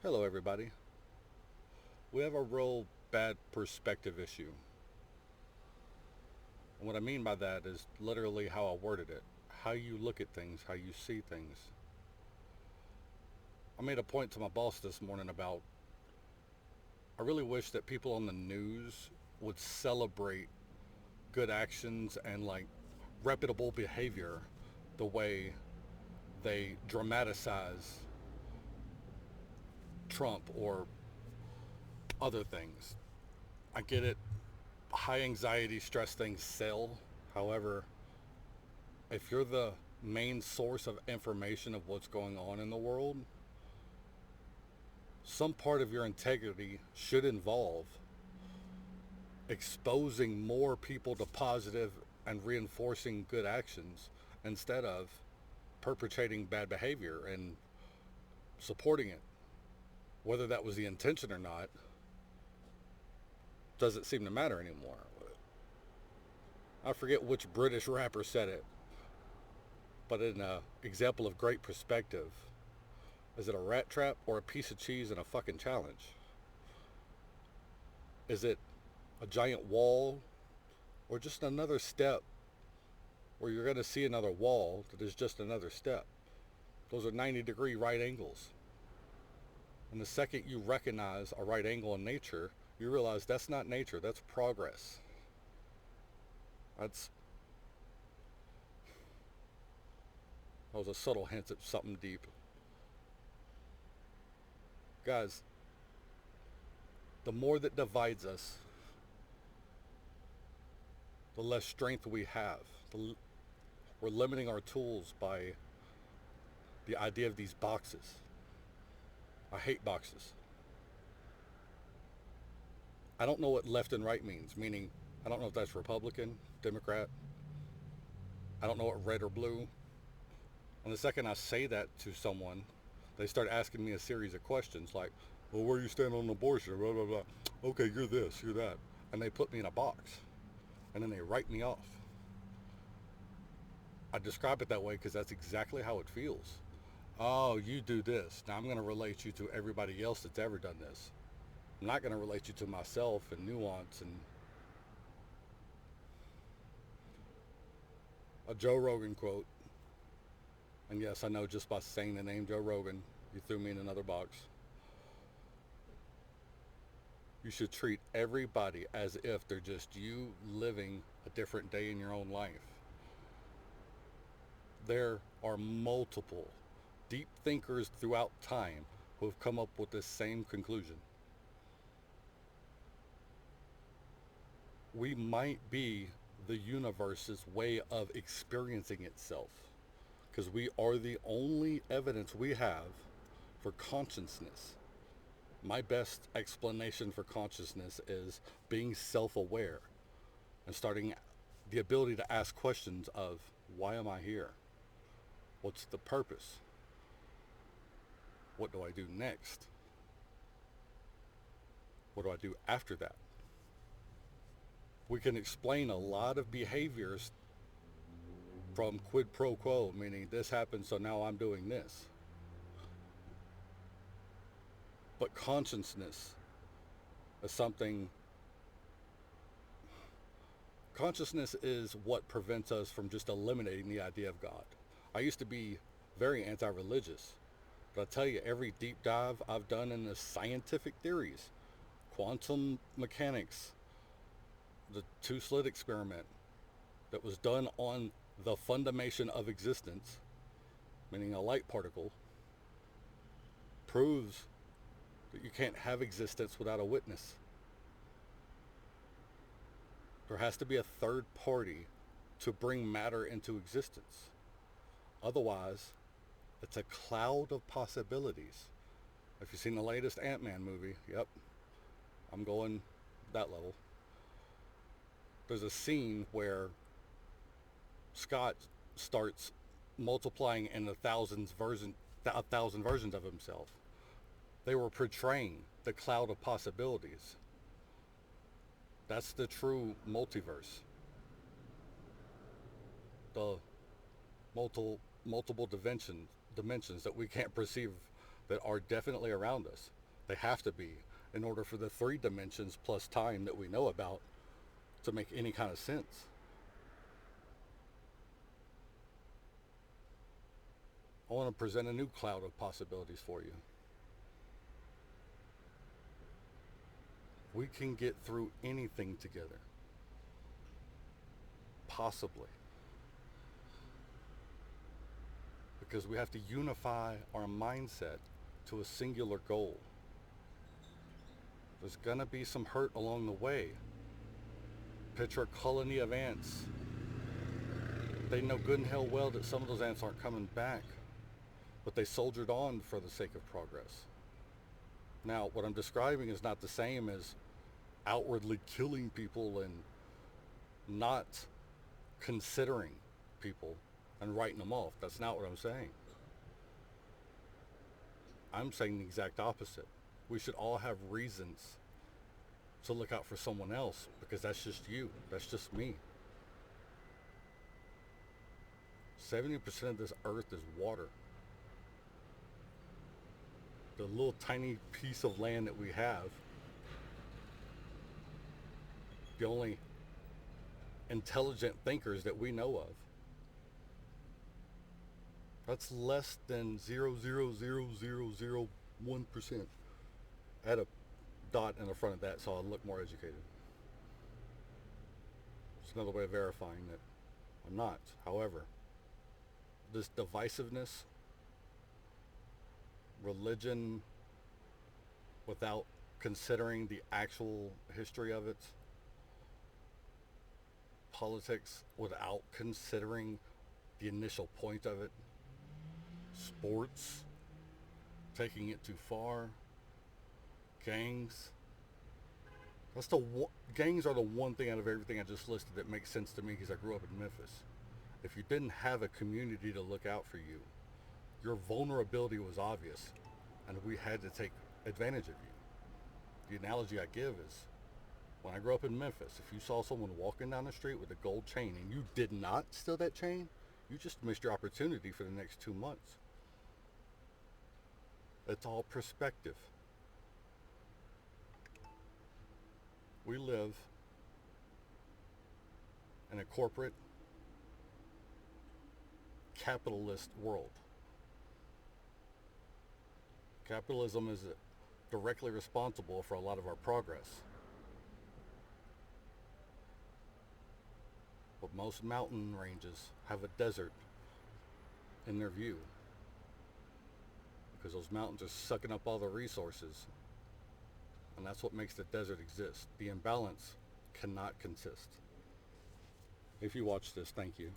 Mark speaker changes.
Speaker 1: Hello, everybody. We have a real bad perspective issue. And what I mean by that is literally how I worded it, how you look at things, how you see things. I made a point to my boss this morning about I really wish that people on the news would celebrate good actions and like reputable behavior the way they dramatize Trump or other things. I get it. High anxiety, stress things sell. However, if you're the main source of information of what's going on in the world, some part of your integrity should involve exposing more people to positive and reinforcing good actions instead of perpetrating bad behavior and supporting it. Whether that was the intention or not doesn't seem to matter anymore. I forget which British rapper said it, but in an example of great perspective, is it a rat trap or a piece of cheese and a fucking challenge? Is it a giant wall or just another step where you're going to see another wall that is just another step? Those are 90-degree right angles. And the second you recognize a right angle in nature, you realize that's not nature, that's progress. That's that was a subtle hint at something deep. Guys, the more that divides us, the less strength we have. We're limiting our tools by the idea of these boxes. I hate boxes. I don't know what left and right means, meaning I don't know if that's Republican, Democrat. I don't know what red or blue. And the second I say that to someone, they start asking me a series of questions like, well, where you stand on abortion, blah, blah, blah. Okay, you're this, you're that. And they put me in a box. And then they write me off. I describe it that way because that's exactly how it feels. Oh, you do this. Now I'm going to relate you to everybody else that's ever done this. I'm not going to relate you to myself and nuance and a Joe Rogan quote. And yes, I know just by saying the name Joe Rogan, you threw me in another box. You should treat everybody as if they're just you living a different day in your own life. There are multiple deep thinkers throughout time who have come up with this same conclusion. We might be the universe's way of experiencing itself because we are the only evidence we have for consciousness. My best explanation for consciousness is being self aware and starting the ability to ask questions of why am I here? What's the purpose? What do I do next? What do I do after that? We can explain a lot of behaviors from quid pro quo, meaning this happened, so now I'm doing this. But consciousness is something, consciousness is what prevents us from just eliminating the idea of God. I used to be very anti religious, but I tell you, every deep dive I've done in the scientific theories, quantum mechanics, the two slit experiment that was done on the fundamation of existence, meaning a light particle, proves that you can't have existence without a witness. There has to be a third party to bring matter into existence. Otherwise, it's a cloud of possibilities. If you've seen the latest Ant-Man movie, yep, I'm going that level. There's a scene where Scott starts multiplying in a thousand versions of himself. They were portraying the cloud of possibilities. That's the true multiverse. The multiple dimensions that we can't perceive, that are definitely around us. They have to be in order for the three dimensions plus time that we know about to make any kind of sense. I want to present a new cloud of possibilities for you. We can get through anything together. Possibly. Because we have to unify our mindset to a singular goal. There's going to be some hurt along the way. Picture a colony of ants. They know good and hell well that some of those ants aren't coming back, but they soldiered on for the sake of progress. Now, what I'm describing is not the same as outwardly killing people and not considering people and writing them off. That's not what I'm saying. I'm saying the exact opposite. We should all have reasons to look out for someone else, because that's just you. That's just me. 70% of this earth is water. The little tiny piece of land that we have, the only intelligent thinkers that we know of, that's less than 0.00001%. Add a dot in the front of that so I'll look more educated. It's another way of verifying that I'm not. However, this divisiveness, religion without considering the actual history of it, politics without considering the initial point of it, sports taking it too far, gangs. Gangs are the one thing out of everything I just listed that makes sense to me, because I grew up in Memphis. If you didn't have a community to look out for you, your vulnerability was obvious, and we had to take advantage of you. The analogy I give is, when I grew up in Memphis, if you saw someone walking down the street with a gold chain and you did not steal that chain, you just missed your opportunity for the next 2 months. It's all perspective. We live in a corporate, capitalist world. Capitalism is directly responsible for a lot of our progress. But most mountain ranges have a desert in their view, because those mountains are sucking up all the resources, and that's what makes the desert exist. The imbalance cannot consist. If you watch this, thank you.